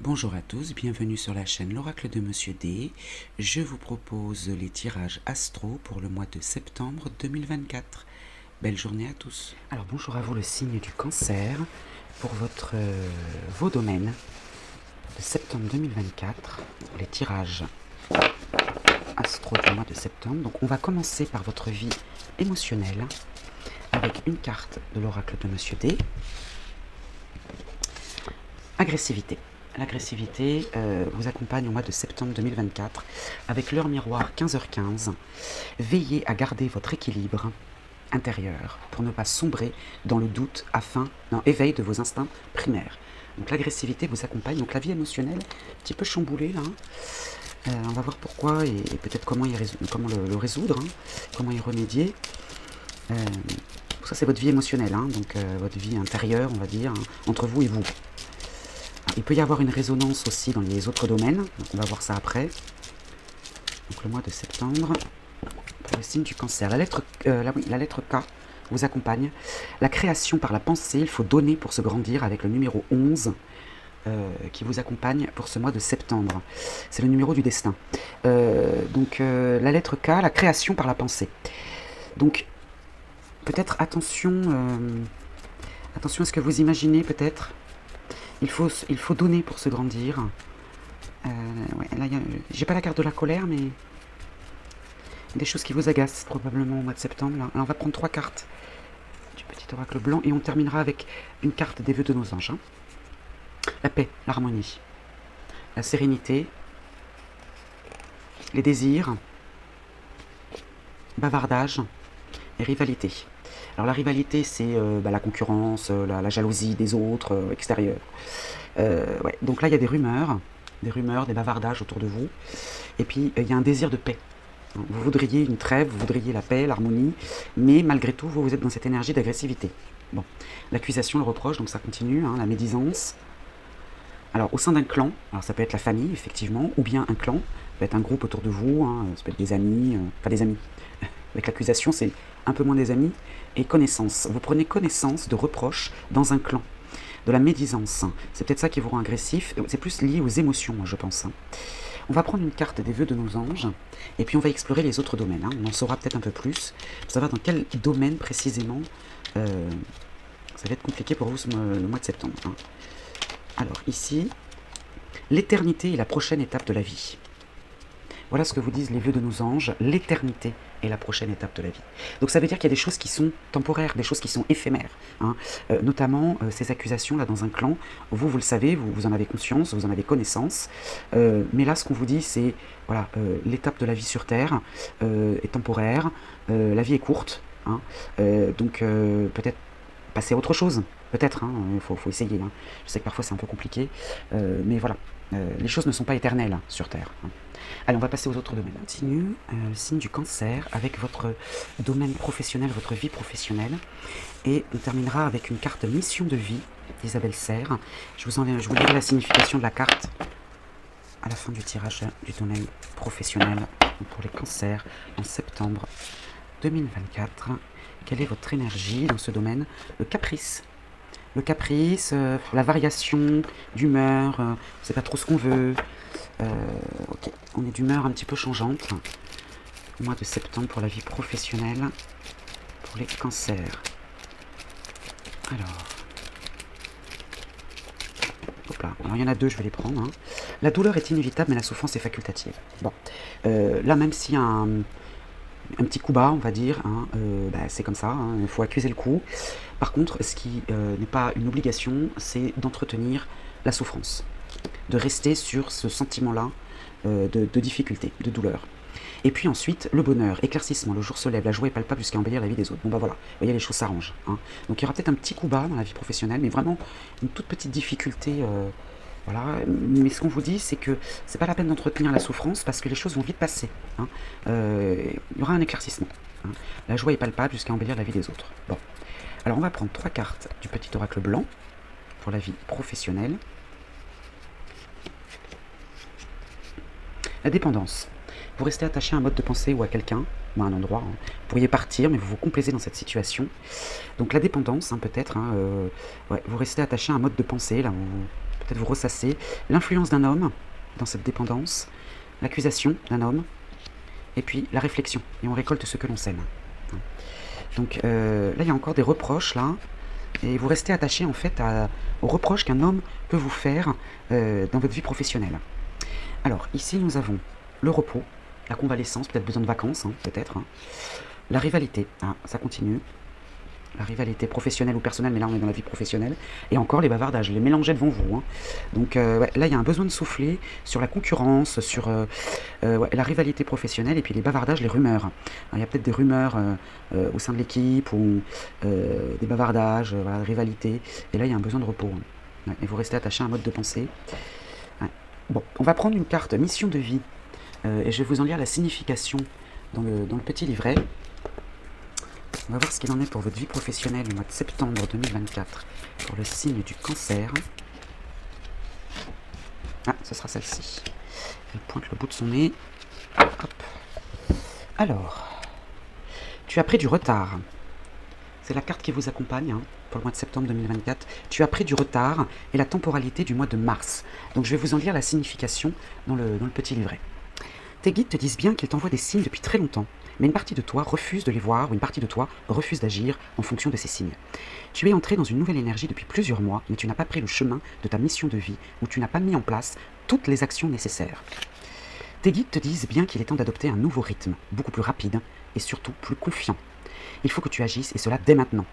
Bonjour à tous, bienvenue sur la chaîne L'Oracle de Monsieur D. Je vous propose les tirages astro pour le mois de septembre 2024. Belle journée à tous. Alors bonjour à vous le signe du cancer pour vos domaines de septembre 2024. Les tirages astro du mois de septembre. Donc on va commencer par votre vie émotionnelle avec une carte de l'Oracle de Monsieur D. Agressivité. L'agressivité vous accompagne au mois de septembre 2024 avec l'heure miroir 15h15. Veillez à garder votre équilibre intérieur pour ne pas sombrer dans le doute éveil de vos instincts primaires. Donc l'agressivité vous accompagne. Donc la vie émotionnelle, un petit peu chamboulée là. On va voir pourquoi et peut-être comment le résoudre, comment y remédier. Ça c'est votre vie émotionnelle, donc votre vie intérieure, on va dire, entre vous et vous. Il peut y avoir une résonance aussi dans les autres domaines, donc on va voir ça après. Donc le mois de septembre, pour le signe du cancer. La lettre K vous accompagne. La création par la pensée, il faut donner pour se grandir avec le numéro 11 qui vous accompagne pour ce mois de septembre. C'est le numéro du destin. La lettre K, la création par la pensée. Donc peut-être attention à ce que vous imaginez peut-être. Il faut donner pour se grandir. Là, j'ai pas la carte de la colère, mais des choses qui vous agacent probablement au mois de septembre. Là, on va prendre 3 cartes du petit oracle blanc et on terminera avec une carte des vœux de nos anges. La paix, l'harmonie, la sérénité, les désirs, bavardage et rivalité. Alors la rivalité, c'est la concurrence, la jalousie des autres, extérieurs. Donc là, il y a des rumeurs, des bavardages autour de vous. Et puis, il y a un désir de paix. Vous voudriez une trêve, vous voudriez la paix, l'harmonie, mais malgré tout, vous êtes dans cette énergie d'agressivité. Bon, l'accusation, le reproche, donc ça continue, la médisance. Alors, au sein d'un clan, alors ça peut être la famille, effectivement, ou bien un clan, ça peut être un groupe autour de vous, ça peut être des amis, pas des amis. Avec l'accusation, c'est un peu moins des amis, et connaissance. Vous prenez connaissance de reproches dans un clan, de la médisance. C'est peut-être ça qui vous rend agressif, c'est plus lié aux émotions, moi, je pense. On va prendre une carte des vœux de nos anges, et puis on va explorer les autres domaines. On en saura peut-être un peu plus, pour savoir dans quel domaine précisément ça va être compliqué pour vous le mois de septembre. Alors ici, l'éternité est la prochaine étape de la vie. Voilà ce que vous disent les vœux de nos anges, l'éternité est la prochaine étape de la vie. Donc ça veut dire qu'il y a des choses qui sont temporaires, des choses qui sont éphémères. Notamment ces accusations-là dans un clan, vous le savez, vous en avez conscience, vous en avez connaissance. Mais là, ce qu'on vous dit, c'est, voilà, l'étape de la vie sur Terre est temporaire, la vie est courte. Donc peut-être passer à autre chose, peut-être, il faut essayer. Je sais que parfois c'est un peu compliqué, mais voilà, les choses ne sont pas éternelles sur Terre. Allez, on va passer aux autres domaines. On continue, le signe du cancer, avec votre domaine professionnel, votre vie professionnelle. Et on terminera avec une carte mission de vie d'Isabelle Serre. Je vous dirai la signification de la carte à la fin du tirage du domaine professionnel pour les cancers en septembre 2024. Quelle est votre énergie dans ce domaine? Le caprice. Le caprice, la variation d'humeur, on ne sait pas trop ce qu'on veut. Ok, on est d'humeur un petit peu changeante au mois de septembre pour la vie professionnelle, pour les cancers. Alors, hop là. Alors il y en a 2, je vais les prendre. La douleur est inévitable, mais la souffrance est facultative. Bon, là même si un petit coup bas, on va dire, c'est comme ça, il faut accuser le coup. Par contre, ce qui n'est pas une obligation, c'est d'entretenir la souffrance, de rester sur ce sentiment-là de difficulté, de douleur. Et puis ensuite, le bonheur, éclaircissement, le jour se lève, la joie est palpable jusqu'à embellir la vie des autres. Bon voilà, vous voyez, les choses s'arrangent. Donc il y aura peut-être un petit coup bas dans la vie professionnelle, mais vraiment une toute petite difficulté. Voilà, mais ce qu'on vous dit, c'est que c'est pas la peine d'entretenir la souffrance parce que les choses vont vite passer. Il y aura un éclaircissement. La joie est palpable jusqu'à embellir la vie des autres. Bon, alors on va prendre 3 cartes du petit oracle blanc pour la vie professionnelle. La dépendance. Vous restez attaché à un mode de pensée ou à quelqu'un, ou à un endroit. Vous pourriez partir, mais vous vous complaisez dans cette situation. Donc la dépendance, peut-être. Vous restez attaché à un mode de pensée, là, peut-être vous ressasser. L'influence d'un homme dans cette dépendance, l'accusation d'un homme, et puis la réflexion. Et on récolte ce que l'on sème. Donc là, il y a encore des reproches, là. Et vous restez attaché, en fait, aux reproches qu'un homme peut vous faire dans votre vie professionnelle. Alors, ici, nous avons le repos, la convalescence, peut-être besoin de vacances, hein, peut-être. Hein. La rivalité, ça continue. La rivalité professionnelle ou personnelle, mais là on est dans la vie professionnelle. Et encore les bavardages, les mélanger devant vous. Hein. Donc ouais, là il y a un besoin de souffler sur la concurrence, sur ouais, la rivalité professionnelle et puis les bavardages, les rumeurs. Alors, il y a peut-être des rumeurs au sein de l'équipe ou des bavardages, voilà, de rivalité. Et là il y a un besoin de repos. Hein. Ouais, et vous restez attaché à un mode de pensée. Ouais. Bon, on va prendre une carte mission de vie et je vais vous en lire la signification dans le petit livret. On va voir ce qu'il en est pour votre vie professionnelle au mois de septembre 2024 pour le signe du cancer. Ah, ce sera celle-ci. Elle pointe le bout de son nez. Hop. Alors, tu as pris du retard. C'est la carte qui vous accompagne hein, pour le mois de septembre 2024. Tu as pris du retard et la temporalité du mois de mars. Donc je vais vous en lire la signification dans le petit livret. Tes guides te disent bien qu'ils t'envoient des signes depuis très longtemps. Mais une partie de toi refuse de les voir ou une partie de toi refuse d'agir en fonction de ces signes. Tu es entré dans une nouvelle énergie depuis plusieurs mois, mais tu n'as pas pris le chemin de ta mission de vie ou tu n'as pas mis en place toutes les actions nécessaires. Tes guides te disent bien qu'il est temps d'adopter un nouveau rythme, beaucoup plus rapide et surtout plus confiant. Il faut que tu agisses et cela dès maintenant.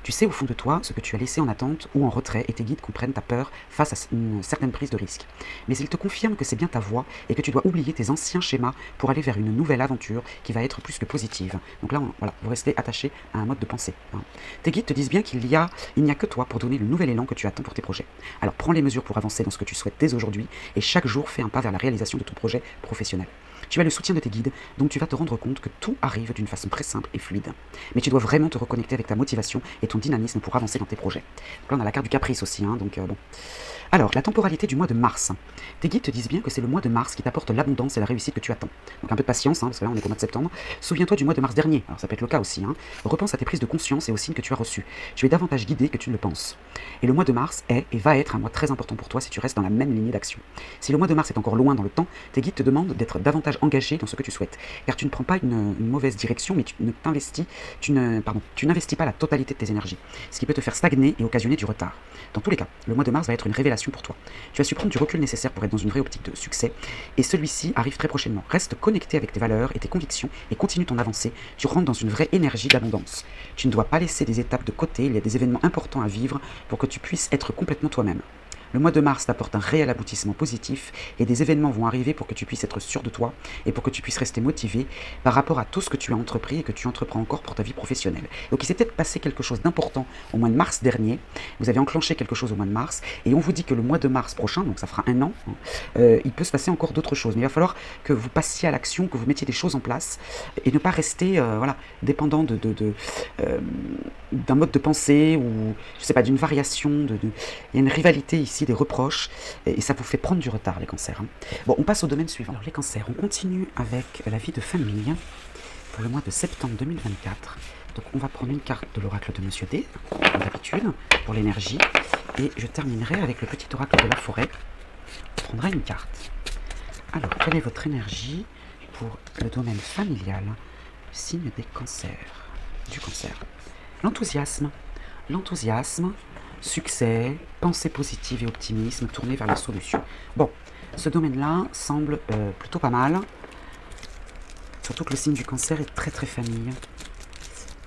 Tu sais au fond de toi ce que tu as laissé en attente ou en retrait et tes guides comprennent ta peur face à une certaine prise de risque. Mais ils te confirment que c'est bien ta voie et que tu dois oublier tes anciens schémas pour aller vers une nouvelle aventure qui va être plus que positive. Donc là, voilà, vous restez attaché à un mode de pensée. Hein. Tes guides te disent bien qu'il n'y a que toi pour donner le nouvel élan que tu attends pour tes projets. Alors prends les mesures pour avancer dans ce que tu souhaites dès aujourd'hui et chaque jour fais un pas vers la réalisation de ton projet professionnel. Tu as le soutien de tes guides, donc tu vas te rendre compte que tout arrive d'une façon très simple et fluide. Mais tu dois vraiment te reconnecter avec ta motivation et ton dynamisme pour avancer dans tes projets. Donc là, on a la carte du caprice aussi, hein, donc bon. Alors, la temporalité du mois de mars. Tes guides te disent bien que c'est le mois de mars qui t'apporte l'abondance et la réussite que tu attends. Donc un peu de patience, hein, parce que là on est au mois de septembre. Souviens-toi du mois de mars dernier, alors ça peut être le cas aussi. Hein. Repense à tes prises de conscience et aux signes que tu as reçus. Tu es davantage guidé que tu ne le penses. Et le mois de mars est et va être un mois très important pour toi si tu restes dans la même lignée d'action. Si le mois de mars est encore loin dans le temps, tes guides te demandent d'être davantage engagé dans ce que tu souhaites. Car tu ne prends pas une mauvaise direction, mais tu n'investis pas la totalité de tes énergies. Ce qui peut te faire stagner et occasionner du retard. Dans tous les cas, le mois de mars va être une révélation pour toi. Tu as su prendre du recul nécessaire pour être dans une vraie optique de succès, et celui-ci arrive très prochainement. Reste connecté avec tes valeurs et tes convictions, et continue ton avancée. Tu rentres dans une vraie énergie d'abondance. Tu ne dois pas laisser des étapes de côté, il y a des événements importants à vivre pour que tu puisses être complètement toi-même. Le mois de mars t'apporte un réel aboutissement positif et des événements vont arriver pour que tu puisses être sûr de toi et pour que tu puisses rester motivé par rapport à tout ce que tu as entrepris et que tu entreprends encore pour ta vie professionnelle. Donc il s'est peut-être passé quelque chose d'important au mois de mars dernier, vous avez enclenché quelque chose au mois de mars et on vous dit que le mois de mars prochain, donc ça fera un an, il peut se passer encore d'autres choses. Mais il va falloir que vous passiez à l'action, que vous mettiez des choses en place et ne pas rester voilà, dépendant d'un mode de pensée ou je sais pas, d'une variation, il y a une rivalité ici, des reproches, et ça vous fait prendre du retard, les cancers. Hein. Bon, on passe au domaine suivant. Alors, les cancers, on continue avec la vie de famille pour le mois de septembre 2024. Donc, on va prendre une carte de l'oracle de Monsieur D, comme d'habitude, pour l'énergie, et je terminerai avec le petit oracle de la forêt. On prendra une carte. Alors, quelle est votre énergie pour le domaine familial, signe des cancers, du cancer? L'enthousiasme, succès, pensée positive et optimisme, tourné vers la solution. Bon, ce domaine-là semble plutôt pas mal. Surtout que le signe du cancer est très très famille.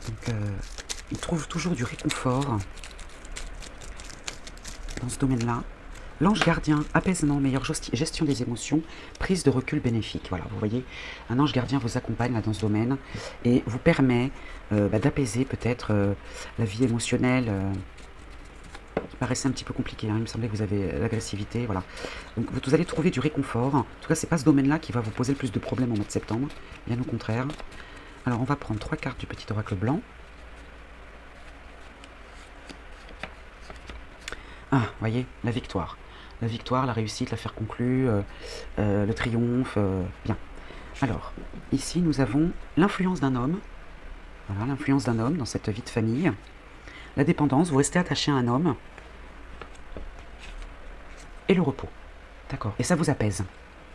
Donc, il trouve toujours du réconfort dans ce domaine-là. L'ange gardien, apaisement, meilleure gestion des émotions, prise de recul bénéfique. Voilà, vous voyez, un ange gardien vous accompagne là, dans ce domaine et vous permet d'apaiser peut-être la vie émotionnelle qui paraissait un petit peu compliquée. Hein. Il me semblait que vous avez l'agressivité. Voilà. Donc vous allez trouver du réconfort. En tout cas, c'est pas ce domaine-là qui va vous poser le plus de problèmes au mois de septembre. Bien au contraire. Alors on va prendre 3 cartes du petit oracle blanc. Ah, voyez, la victoire. La victoire, la réussite, l'affaire conclue, le triomphe, bien. Alors, ici, nous avons l'influence d'un homme. Voilà, l'influence d'un homme dans cette vie de famille. La dépendance, vous restez attaché à un homme. et le repos. D'accord. Et ça vous apaise.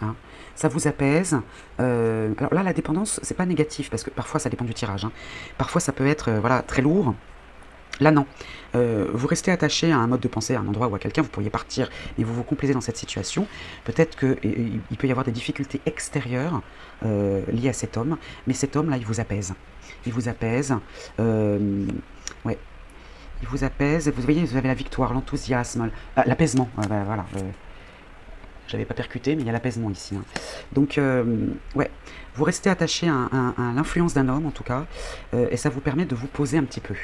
Hein. Ça vous apaise. Alors là, la dépendance, c'est pas négatif, parce que parfois, ça dépend du tirage. Hein. Parfois, ça peut être voilà, très lourd. Là, non. Vous restez attaché à un mode de pensée, à un endroit ou à quelqu'un, vous pourriez partir, mais vous vous complaisez dans cette situation. Peut-être qu'il peut y avoir des difficultés extérieures liées à cet homme, mais cet homme-là, il vous apaise. Il vous apaise. Ouais. Il vous apaise. Vous voyez, vous avez la victoire, l'enthousiasme, l'apaisement. Voilà. J'avais pas percuté, mais il y a l'apaisement ici. Hein. Donc, ouais, vous restez attaché à l'influence d'un homme, en tout cas, et ça vous permet de vous poser un petit peu.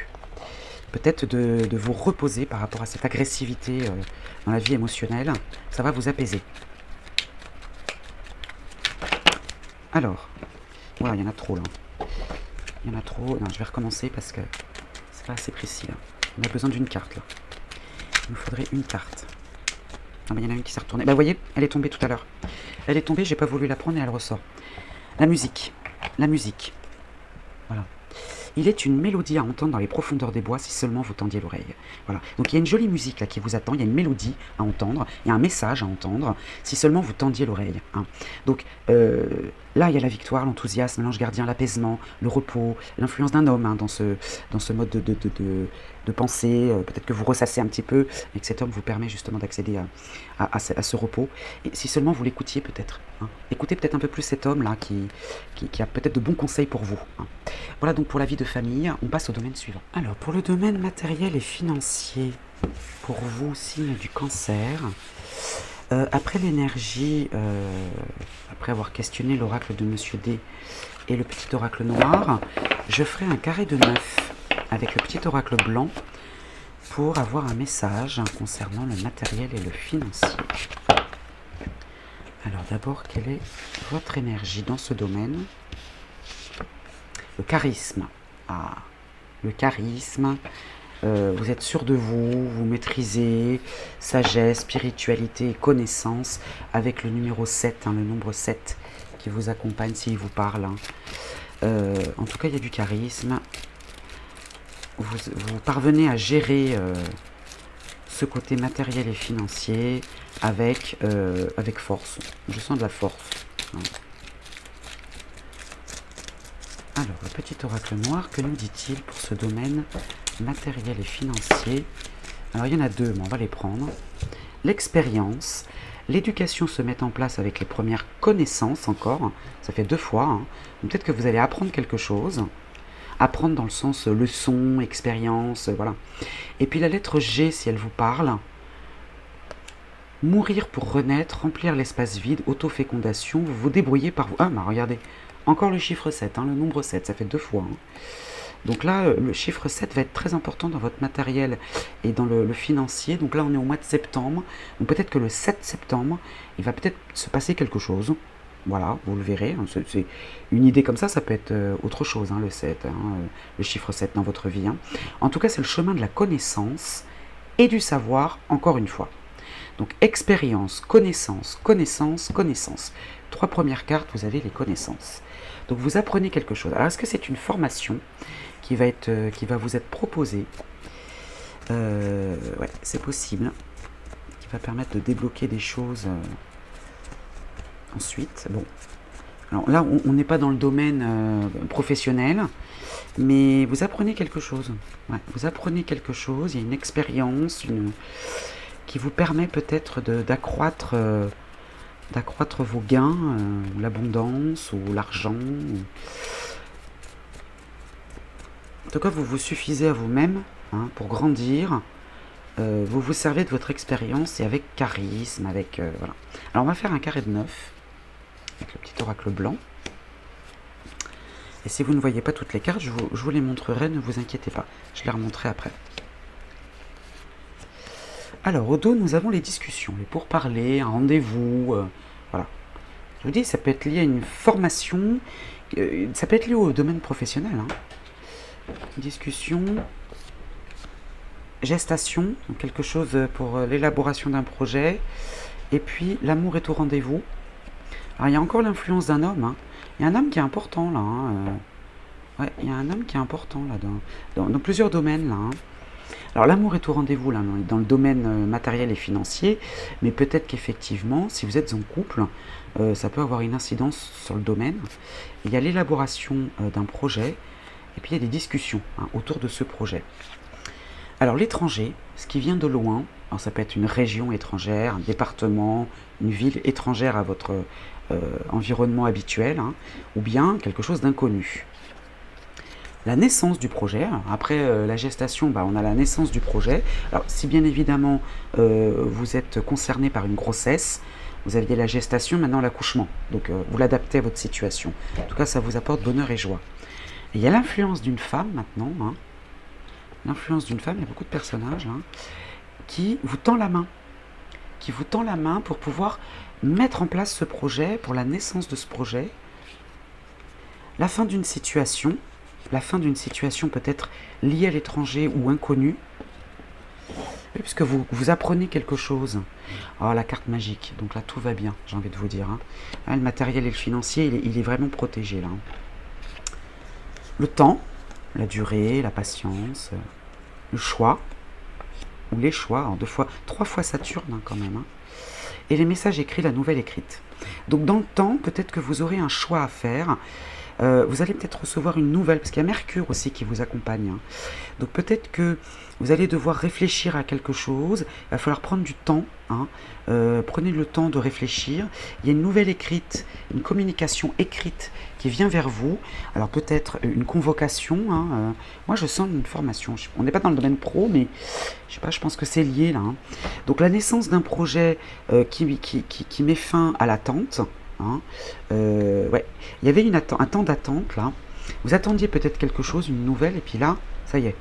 Peut-être de vous reposer par rapport à cette agressivité dans la vie émotionnelle. Ça va vous apaiser. Alors, voilà, il y en a trop là. Il y en a trop. Non, je vais recommencer parce que c'est pas assez précis là. On a besoin d'une carte là. Il nous faudrait une carte. Ah ben, il y en a une qui s'est retournée. Bah, vous voyez, elle est tombée tout à l'heure. Elle est tombée, j'ai pas voulu la prendre et elle ressort. La musique. La musique. Voilà. Il est une mélodie à entendre dans les profondeurs des bois si seulement vous tendiez l'oreille. Voilà. Donc il y a une jolie musique là qui vous attend, il y a une mélodie à entendre, il y a un message à entendre si seulement vous tendiez l'oreille. Hein. Donc là il y a la victoire, l'enthousiasme, l'ange gardien, l'apaisement, le repos, l'influence d'un homme hein, dans ce mode de pensée. Peut-être que vous ressassez un petit peu et que cet homme vous permet justement d'accéder à ce repos. Et si seulement vous l'écoutiez peut-être. Hein. Écoutez peut-être un peu plus cet homme là qui a peut-être de bons conseils pour vous. Hein. Voilà donc pour la vie de famille, on passe au domaine suivant. Alors pour le domaine matériel et financier, pour vous, signe du cancer, après l'énergie, après avoir questionné l'oracle de Monsieur D et le petit oracle noir, je ferai un carré de 9 avec le petit oracle blanc pour avoir un message concernant le matériel et le financier. Alors d'abord, quelle est votre énergie dans ce domaine ? Le charisme. Ah, le charisme. Vous êtes sûr de vous, vous maîtrisez, sagesse, spiritualité et connaissance avec le numéro 7, hein, le nombre 7 qui vous accompagne s'il vous parle. Hein. En tout cas, il y a du charisme. Vous parvenez à gérer ce côté matériel et financier avec force. Je sens de la force. Hein. Alors, le petit oracle noir, que nous dit-il pour ce domaine matériel et financier? Alors, il y en a deux, mais on va les prendre. L'expérience. L'éducation se met en place avec les premières connaissances encore. Ça fait 2 fois. Hein. Peut-être que vous allez apprendre quelque chose. Apprendre dans le sens leçon, expérience, voilà. Et puis la lettre G, si elle vous parle. Mourir pour renaître, remplir l'espace vide, autofécondation, vous vous débrouillez par vous. Ah, bah regardez. Encore le chiffre 7, hein, le nombre 7, ça fait 2 fois. Hein. Donc là, le chiffre 7 va être très important dans votre matériel et dans le financier. Donc là, on est au mois de septembre. Donc peut-être que le 7 septembre, il va peut-être se passer quelque chose. Voilà, vous le verrez. Hein, c'est une idée comme ça peut être autre chose, hein, le 7, hein, le chiffre 7 dans votre vie. Hein. En tout cas, c'est le chemin de la connaissance et du savoir, encore une fois. Donc expérience, connaissance, connaissance, connaissance. 3 premières cartes, vous avez les connaissances. Donc vous apprenez quelque chose. Alors est-ce que c'est une formation qui va vous être proposée? Ouais, c'est possible. Qui va permettre de débloquer des choses ensuite. Bon. Alors là, on n'est pas dans le domaine professionnel, mais vous apprenez quelque chose. Ouais, vous apprenez quelque chose, il y a une expérience qui vous permet peut-être d'accroître vos gains, l'abondance ou l'argent. En tout cas, vous vous suffisez à vous-même hein, pour grandir. Vous vous servez de votre expérience et avec charisme, voilà. Alors, on va faire un carré de 9 avec le petit oracle blanc. Et si vous ne voyez pas toutes les cartes, je vous les montrerai, ne vous inquiétez pas. Je les remontrerai après. Alors, au dos, nous avons les discussions, les pourparlers, un rendez-vous, voilà. Je vous dis, ça peut être lié à une formation, ça peut être lié au domaine professionnel. Hein. Discussion, gestation, donc quelque chose pour l'élaboration d'un projet, et puis l'amour est au rendez-vous. Alors, il y a encore l'influence d'un homme. Hein. Il y a un homme qui est important, là. Hein. Ouais, il y a un homme qui est important, là, dans plusieurs domaines, là. Hein. Alors l'amour est au rendez-vous là, dans le domaine matériel et financier, mais peut-être qu'effectivement, si vous êtes en couple, ça peut avoir une incidence sur le domaine. Il y a l'élaboration d'un projet, et puis il y a des discussions autour de ce projet. Alors l'étranger, ce qui vient de loin, alors ça peut être une région étrangère, un département, une ville étrangère à votre environnement habituel, ou bien quelque chose d'inconnu. La naissance du projet, après la gestation, on a la naissance du projet. Alors si bien évidemment vous êtes concerné par une grossesse, vous aviez la gestation, maintenant l'accouchement. Donc vous l'adaptez à votre situation. En tout cas, ça vous apporte bonheur et joie. Et il y a l'influence d'une femme maintenant. L'influence d'une femme, il y a beaucoup de personnages qui vous tend la main. Qui vous tend la main pour pouvoir mettre en place ce projet, pour la naissance de ce projet. La fin d'une situation peut-être liée à l'étranger ou inconnue. Puisque vous apprenez quelque chose. Oh, la carte magique, donc là tout va bien, j'ai envie de vous dire. Le matériel et le financier, il est vraiment protégé là. Le temps, la durée, la patience, le choix, ou les choix, alors 3 fois Saturne quand même. Et les messages écrits, la nouvelle écrite. Donc dans le temps, peut-être que vous aurez un choix à faire. Vous allez peut-être recevoir une nouvelle, parce qu'il y a Mercure aussi qui vous accompagne. Donc peut-être que vous allez devoir réfléchir à quelque chose, il va falloir prendre du temps. Prenez le temps de réfléchir. Il y a une nouvelle écrite, une communication écrite qui vient vers vous. Alors peut-être une convocation. Moi je sens une formation. On n'est pas dans le domaine pro, mais je sais pas, je pense que c'est lié là. Donc la naissance d'un projet qui met fin à l'attente. Ouais. Il y avait un temps d'attente là. Vous attendiez peut-être quelque chose, une nouvelle, et puis là, ça y est.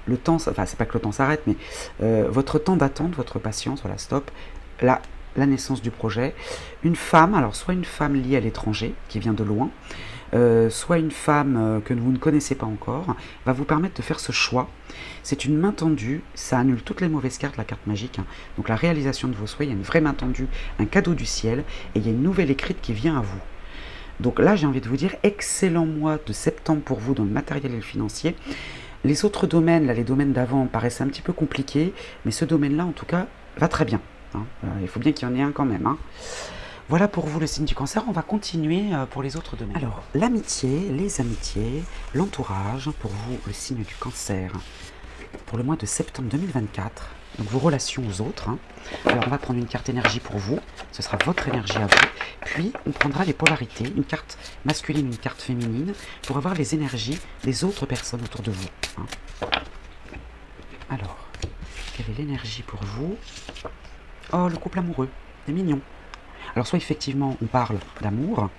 Le temps, enfin c'est pas que le temps s'arrête, mais votre temps d'attente, votre patience, voilà, stop. Là, la naissance du projet. Une femme, alors soit une femme liée à l'étranger, qui vient de loin, soit une femme que vous ne connaissez pas encore, va vous permettre de faire ce choix. C'est une main tendue, ça annule toutes les mauvaises cartes, la carte magique. Donc la réalisation de vos souhaits, il y a une vraie main tendue, un cadeau du ciel, et il y a une nouvelle écrite qui vient à vous. Donc là, j'ai envie de vous dire, excellent mois de septembre pour vous dans le matériel et le financier. Les autres domaines, là, les domaines d'avant paraissaient un petit peu compliqués, mais ce domaine-là, en tout cas, va très bien. Il faut bien qu'il y en ait un quand même. Voilà pour vous le signe du Cancer, on va continuer pour les autres domaines. Alors, l'amitié, les amitiés, l'entourage, pour vous le signe du Cancer, pour le mois de septembre 2024, donc vos relations aux autres. Alors on va prendre une carte énergie pour vous, ce sera votre énergie à vous, puis on prendra les polarités, une carte masculine, une carte féminine, pour avoir les énergies des autres personnes autour de vous. Alors, quelle est l'énergie pour vous? Oh, le couple amoureux, c'est mignon. Alors soit effectivement on parle d'amour,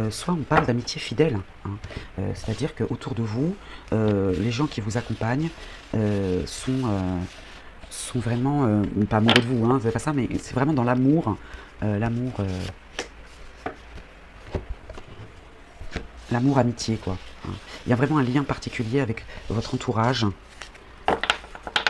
soit on parle d'amitié fidèle. C'est-à-dire qu'autour de vous, les gens qui vous accompagnent sont vraiment, pas amoureux de vous, c'est pas ça, mais c'est vraiment dans l'amour, l'amour amitié quoi. Il y a vraiment un lien particulier avec votre entourage.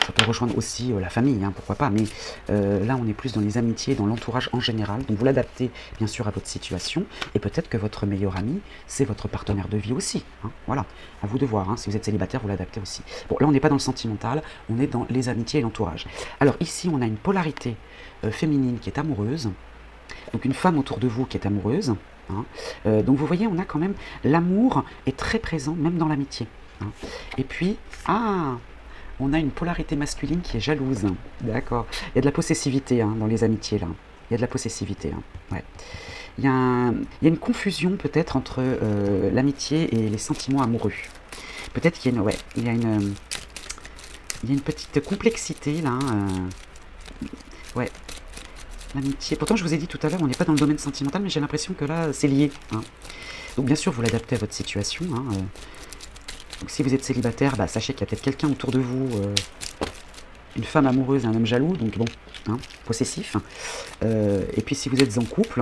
Ça peut rejoindre aussi la famille, pourquoi pas, mais là on est plus dans les amitiés, dans l'entourage en général, donc vous l'adaptez bien sûr à votre situation, et peut-être que votre meilleur ami, c'est votre partenaire de vie aussi, voilà, à vous de voir, si vous êtes célibataire, vous l'adaptez aussi. Bon, là on n'est pas dans le sentimental, on est dans les amitiés et l'entourage. Alors ici on a une polarité féminine qui est amoureuse, donc une femme autour de vous qui est amoureuse, donc vous voyez, on a quand même, l'amour est très présent, même dans l'amitié, et puis, on a une polarité masculine qui est jalouse. D'accord. Il y a de la possessivité dans les amitiés là. Il y a de la possessivité. Ouais. Il y a une confusion peut-être entre l'amitié et les sentiments amoureux. Peut-être qu'il y a une petite complexité là. Ouais. L'amitié. Pourtant je vous ai dit tout à l'heure, on n'est pas dans le domaine sentimental, mais j'ai l'impression que là c'est lié. Donc bien sûr vous l'adaptez à votre situation. Donc si vous êtes célibataire, sachez qu'il y a peut-être quelqu'un autour de vous, une femme amoureuse et un homme jaloux, donc bon, possessif. Et puis si vous êtes en couple,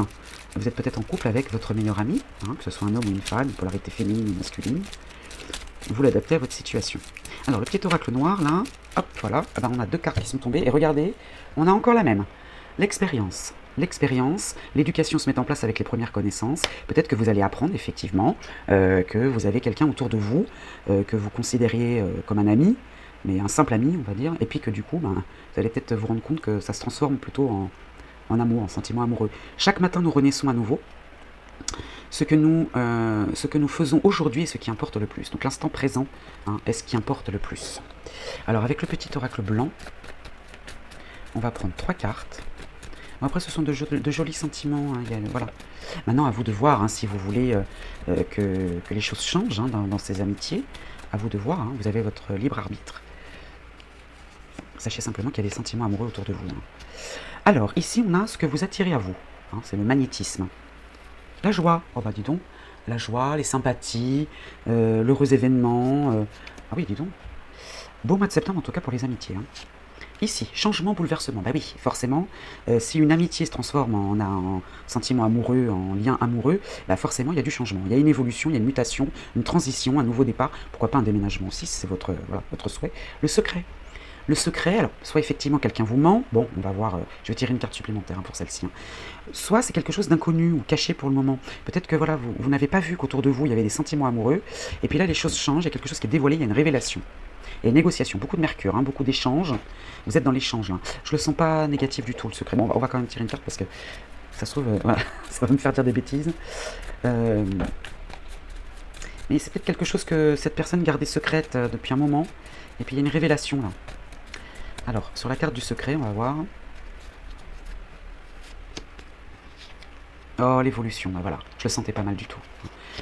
vous êtes peut-être en couple avec votre meilleur ami, que ce soit un homme ou une femme, une polarité féminine ou masculine. Vous l'adaptez à votre situation. Alors le petit oracle noir, là, hop, voilà, on a 2 cartes qui sont tombées, et regardez, on a encore la même, l'expérience. l'expérience, l'éducation se met en place avec les premières connaissances. Peut-être que vous allez apprendre effectivement que vous avez quelqu'un autour de vous que vous considériez comme un ami, mais un simple ami, on va dire, et puis que du coup, ben, vous allez peut-être vous rendre compte que ça se transforme plutôt en amour, en sentiment amoureux. Chaque matin, nous renaissons à nouveau. Ce que nous faisons aujourd'hui est ce qui importe le plus. Donc l'instant présent hein, est ce qui importe le plus. Alors avec le petit oracle blanc, on va prendre 3 cartes. Après ce sont de jolis sentiments. Hein, voilà. Maintenant à vous de voir hein, si vous voulez que les choses changent hein, dans ces amitiés. À vous de voir, hein, vous avez votre libre arbitre. Sachez simplement qu'il y a des sentiments amoureux autour de vous. Hein. Alors ici on a ce que vous attirez à vous. Hein, c'est le magnétisme. La joie, oh bah dis donc, la joie, les sympathies, l'heureux événement. Ah oui, dis donc. Beau mois de septembre en tout cas pour les amitiés. Hein. Ici, changement, bouleversement. Bah oui, forcément, si une amitié se transforme en sentiment amoureux, en lien amoureux, bah forcément il y a du changement. Il y a une évolution, il y a une mutation, une transition, un nouveau départ. Pourquoi pas un déménagement aussi, si c'est votre souhait. Le secret. Le secret, alors, soit effectivement quelqu'un vous ment, bon, on va voir, je vais tirer une carte supplémentaire hein, pour celle-ci. Hein. Soit c'est quelque chose d'inconnu ou caché pour le moment. Peut-être que voilà, vous n'avez pas vu qu'autour de vous, il y avait des sentiments amoureux, et puis là, les choses changent, il y a quelque chose qui est dévoilé, il y a une révélation. Et négociation, beaucoup de mercure, hein, beaucoup d'échanges. Vous êtes dans l'échange, là. Je le sens pas négatif du tout, le secret. Bon, on va quand même tirer une carte parce que ça se trouve, voilà, ça va me faire dire des bêtises. Mais c'est peut-être quelque chose que cette personne gardait secrète depuis un moment. Et puis il y a une révélation, là. Alors, sur la carte du secret, on va voir. Oh, l'évolution, bah voilà, je le sentais pas mal du tout.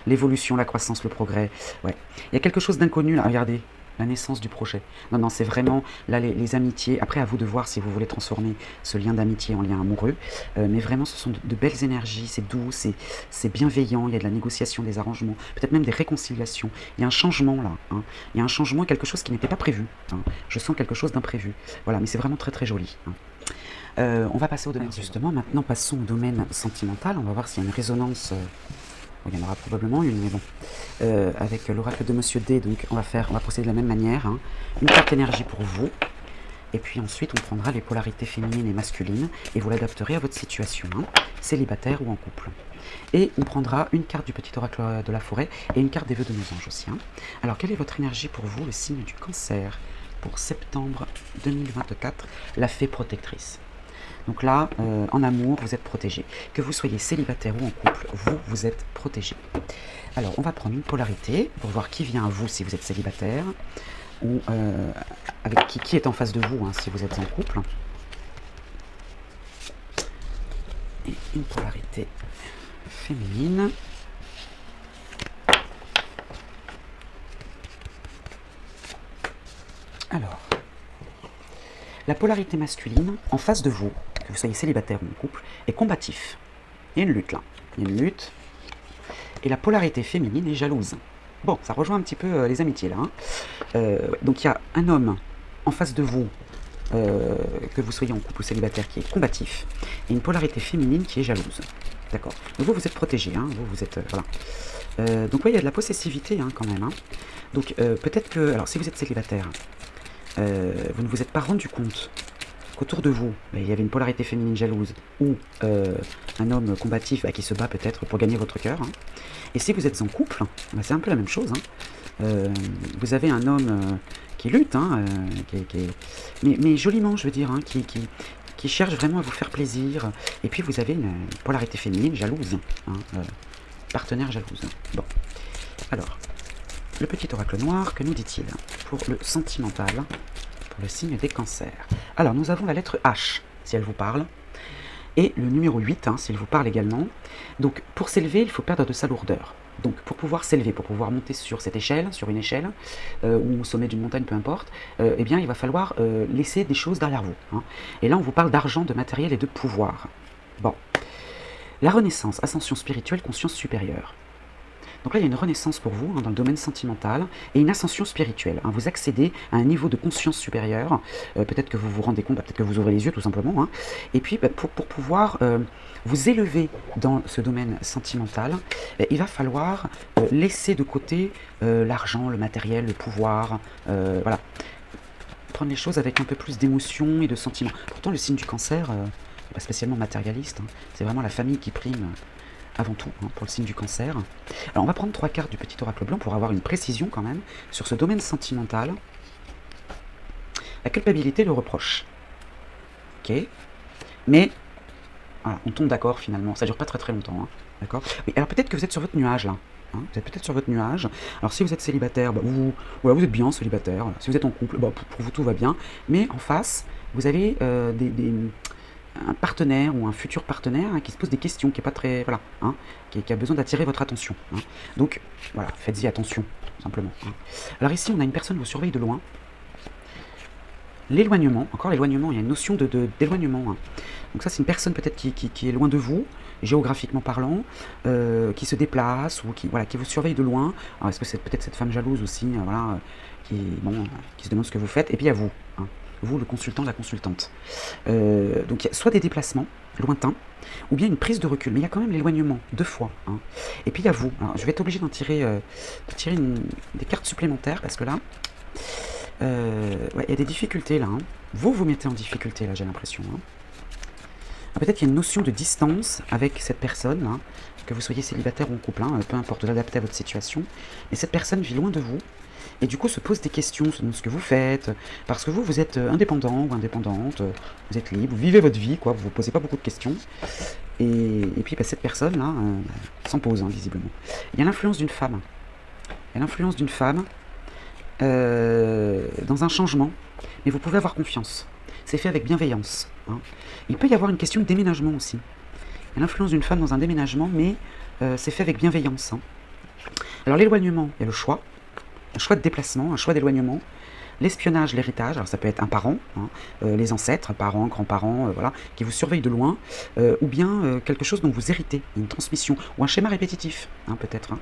L'évolution, la croissance, le progrès, ouais. Il y a quelque chose d'inconnu, là, regardez, la naissance du projet. Non, non, c'est vraiment, là, les amitiés, après, à vous de voir si vous voulez transformer ce lien d'amitié en lien amoureux, mais vraiment, ce sont de belles énergies, c'est doux, c'est bienveillant, il y a de la négociation, des arrangements, peut-être même des réconciliations. Il y a un changement, là, hein. Il y a un changement, quelque chose qui n'était pas prévu. Hein. Je sens quelque chose d'imprévu. Voilà, mais c'est vraiment très, très joli. Hein. On va passer au domaine. Justement, maintenant, passons au domaine sentimental. On va voir s'il y a une résonance... il y en aura probablement une, mais bon. Avec l'oracle de Monsieur D, donc on va procéder de la même manière. Hein. Une carte énergie pour vous. Et puis ensuite, on prendra les polarités féminines et masculines et vous l'adapterez à votre situation, hein, célibataire ou en couple. Et on prendra une carte du petit oracle de la forêt et une carte des vœux de nos anges aussi. Hein. Alors, quelle est votre énergie pour vous, le signe du cancer, pour septembre 2024, la fée protectrice? Donc là, en amour, vous êtes protégé. Que vous soyez célibataire ou en couple, vous êtes protégé. Alors, on va prendre une polarité pour voir qui vient à vous si vous êtes célibataire ou avec qui est en face de vous hein, si vous êtes en couple. Et une polarité féminine. Alors, la polarité masculine en face de vous, que vous soyez célibataire ou en couple, est combatif. Il y a une lutte là. Il y a une lutte. Et la polarité féminine est jalouse. Bon, ça rejoint un petit peu les amitiés là. Hein. Donc il y a un homme en face de vous, que vous soyez en couple ou célibataire, qui est combatif, et une polarité féminine qui est jalouse. D'accord. Donc vous êtes protégé, hein. Vous êtes... voilà. Donc oui, il y a de la possessivité hein, quand même. Hein. Donc peut-être que... Alors si vous êtes célibataire, vous ne vous êtes pas rendu compte qu'autour de vous, il y avait une polarité féminine jalouse ou un homme combatif qui se bat peut-être pour gagner votre cœur. Hein. Et si vous êtes en couple, c'est un peu la même chose. Hein. Vous avez un homme qui lutte, hein, mais joliment, je veux dire, hein, qui cherche vraiment à vous faire plaisir. Et puis vous avez une polarité féminine jalouse, hein, partenaire jalouse. Bon, alors, le petit oracle noir, que nous dit-il pour le sentimental, pour le signe des cancers? Alors, nous avons la lettre H, si elle vous parle, et le numéro 8, hein, s'il vous parle également. Donc, pour s'élever, il faut perdre de sa lourdeur. Donc, pour pouvoir s'élever, pour pouvoir monter sur cette échelle, sur une échelle, ou au sommet d'une montagne, peu importe, eh bien, il va falloir laisser des choses derrière vous. Hein. Et là, on vous parle d'argent, de matériel et de pouvoir. Bon. La renaissance, ascension spirituelle, conscience supérieure. Donc là, il y a une renaissance pour vous hein, dans le domaine sentimental et une ascension spirituelle. Hein. Vous accédez à un niveau de conscience supérieure. Peut-être que vous vous rendez compte, peut-être que vous ouvrez les yeux tout simplement. Hein. Et puis, pour pouvoir vous élever dans ce domaine sentimental, il va falloir laisser de côté l'argent, le matériel, le pouvoir. Voilà. Prendre les choses avec un peu plus d'émotion et de sentiment. Pourtant, le signe du cancer... pas spécialement matérialiste, hein. C'est vraiment la famille qui prime avant tout, hein, pour le signe du Cancer. Alors on va prendre 3 cartes du petit oracle blanc pour avoir une précision quand même sur ce domaine sentimental. La culpabilité, le reproche. Ok. Mais, voilà, on tombe d'accord finalement, ça dure pas très très longtemps, hein. D'accord. Oui, alors peut-être que vous êtes sur votre nuage là. Hein, vous êtes peut-être sur votre nuage. Alors si vous êtes célibataire, bah, voilà, vous êtes bien célibataire. Voilà. Si vous êtes en couple, bah, pour vous tout va bien. Mais en face, vous avez un partenaire ou un futur partenaire, hein, qui se pose des questions, qui est pas très, voilà, hein, qui a besoin d'attirer votre attention, hein. Donc voilà, faites-y attention, simplement, hein. Alors ici, on a une personne qui vous surveille de loin. L'éloignement, encore l'éloignement, il y a une notion d'éloignement, hein. Donc ça, c'est une personne peut-être qui est loin de vous, géographiquement parlant, qui se déplace ou voilà, qui vous surveille de loin. Alors est-ce que c'est peut-être cette femme jalouse aussi, voilà, qui se demande ce que vous faites. Et puis il y a vous, hein, vous, le consultant, la consultante. Donc il y a soit des déplacements lointains, ou bien une prise de recul. Mais il y a quand même l'éloignement, 2 fois, hein. Et puis il y a vous. Alors, je vais être obligé d'en tirer, des cartes supplémentaires, parce que là, ouais, il y a des difficultés là, hein. Vous mettez en difficulté là, j'ai l'impression, hein. Peut-être qu'il y a une notion de distance avec cette personne, hein, que vous soyez célibataire ou en couple, hein, peu importe, l'adapter à votre situation. Mais cette personne vit loin de vous et du coup se pose des questions sur ce que vous faites, parce que vous êtes indépendant ou indépendante, vous êtes libre, vous vivez votre vie, quoi, vous ne vous posez pas beaucoup de questions. Et puis bah, cette personne là s'en pose, hein, visiblement. Il y a l'influence d'une femme. Il y a l'influence d'une femme dans un changement, mais vous pouvez avoir confiance. C'est fait avec bienveillance, hein. Il peut y avoir une question de déménagement aussi. Il y a l'influence d'une femme dans un déménagement, mais c'est fait avec bienveillance, hein. Alors l'éloignement, il y a le choix de déplacement, un choix d'éloignement. L'espionnage, l'héritage, alors ça peut être un parent, hein, les ancêtres, parents, grands-parents, voilà, qui vous surveillent de loin, ou bien quelque chose dont vous héritez, une transmission, ou un schéma répétitif, hein, peut-être, hein.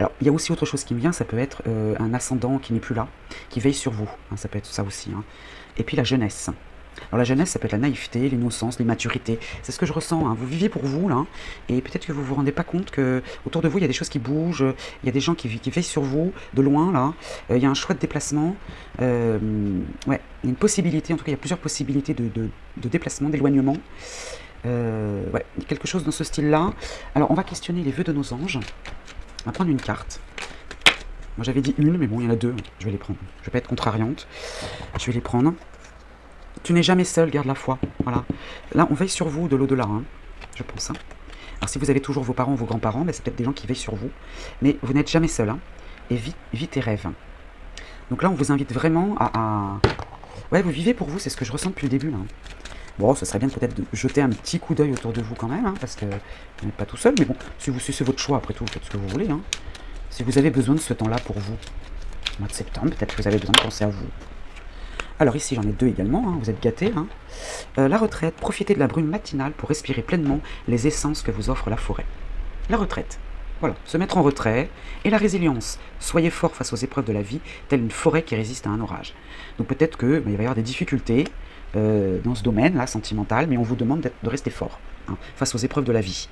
Alors, il y a aussi autre chose qui me vient, ça peut être un ascendant qui n'est plus là, qui veille sur vous, hein, ça peut être ça aussi, hein. Et puis la jeunesse. Alors la jeunesse, ça peut être la naïveté, l'innocence, l'immaturité. C'est ce que je ressens, hein. Vous vivez pour vous, là, et peut-être que vous vous rendez pas compte que autour de vous, il y a des choses qui bougent, il y a des gens qui veillent sur vous, de loin, là. Il y a un choix de déplacement. Ouais, il y a une possibilité, en tout cas, il y a plusieurs possibilités de déplacement, d'éloignement. Ouais, il y a quelque chose dans ce style-là. Alors, on va questionner les vœux de nos anges. On va prendre une carte. Moi, j'avais dit une, mais bon, il y en a 2. Je vais les prendre. Je vais pas être contrariante. Je vais les prendre. Tu n'es jamais seul, garde la foi. Voilà. Là, on veille sur vous de l'au-delà, hein, je pense, hein. Alors, si vous avez toujours vos parents, vos grands-parents, ben, c'est peut-être des gens qui veillent sur vous. Mais vous n'êtes jamais seul, hein. Et vis tes rêves. Donc là, on vous invite vraiment Ouais, vous vivez pour vous, c'est ce que je ressens depuis le début, là. Bon, ce serait bien peut-être de jeter un petit coup d'œil autour de vous quand même, hein, parce que vous n'êtes pas tout seul. Mais bon, si c'est votre choix, après tout, faites ce que vous voulez, hein. Si vous avez besoin de ce temps-là pour vous, au mois de septembre, peut-être que vous avez besoin de penser à vous. Alors ici, j'en ai 2 également, hein, vous êtes gâtés, hein. La retraite, profitez de la brume matinale pour respirer pleinement les essences que vous offre la forêt. La retraite, voilà, se mettre en retrait. Et la résilience, soyez fort face aux épreuves de la vie, telle une forêt qui résiste à un orage. Donc peut-être qu'il va y avoir des difficultés dans ce domaine-là, sentimental, mais on vous demande de rester fort, hein, face aux épreuves de la vie.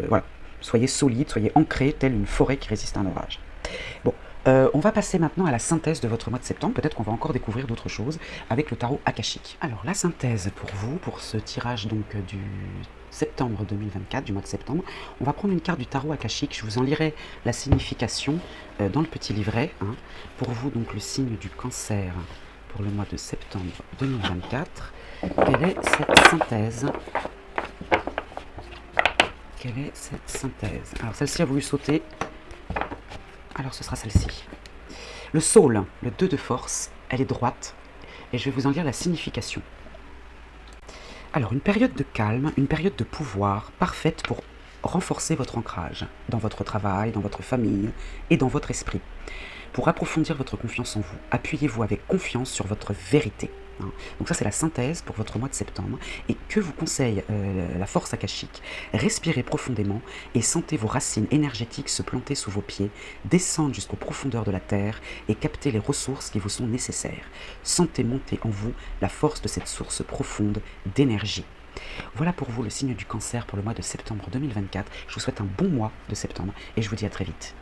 Voilà, soyez solide, soyez ancré, telle une forêt qui résiste à un orage. Bon. On va passer maintenant à la synthèse de votre mois de septembre. Peut-être qu'on va encore découvrir d'autres choses avec le tarot akashique. Alors, la synthèse pour vous, pour ce tirage donc du septembre 2024, du mois de septembre, on va prendre une carte du tarot akashique. Je vous en lirai la signification dans le petit livret, hein. Pour vous, donc, le signe du Cancer pour le mois de septembre 2024. Quelle est cette synthèse? Quelle est cette synthèse? Alors, celle-ci a voulu sauter. Alors ce sera celle-ci. Le Soul, le 2 de force, elle est droite, et je vais vous en lire la signification. Alors, une période de calme, une période de pouvoir, parfaite pour renforcer votre ancrage dans votre travail, dans votre famille et dans votre esprit. Pour approfondir votre confiance en vous, appuyez-vous avec confiance sur votre vérité, hein. Donc ça, c'est la synthèse pour votre mois de septembre. Et que vous conseille la force akashique? Respirez profondément et sentez vos racines énergétiques se planter sous vos pieds, descendre jusqu'aux profondeurs de la terre et capter les ressources qui vous sont nécessaires. Sentez monter en vous la force de cette source profonde d'énergie. Voilà pour vous le signe du Cancer pour le mois de septembre 2024. Je vous souhaite un bon mois de septembre et je vous dis à très vite.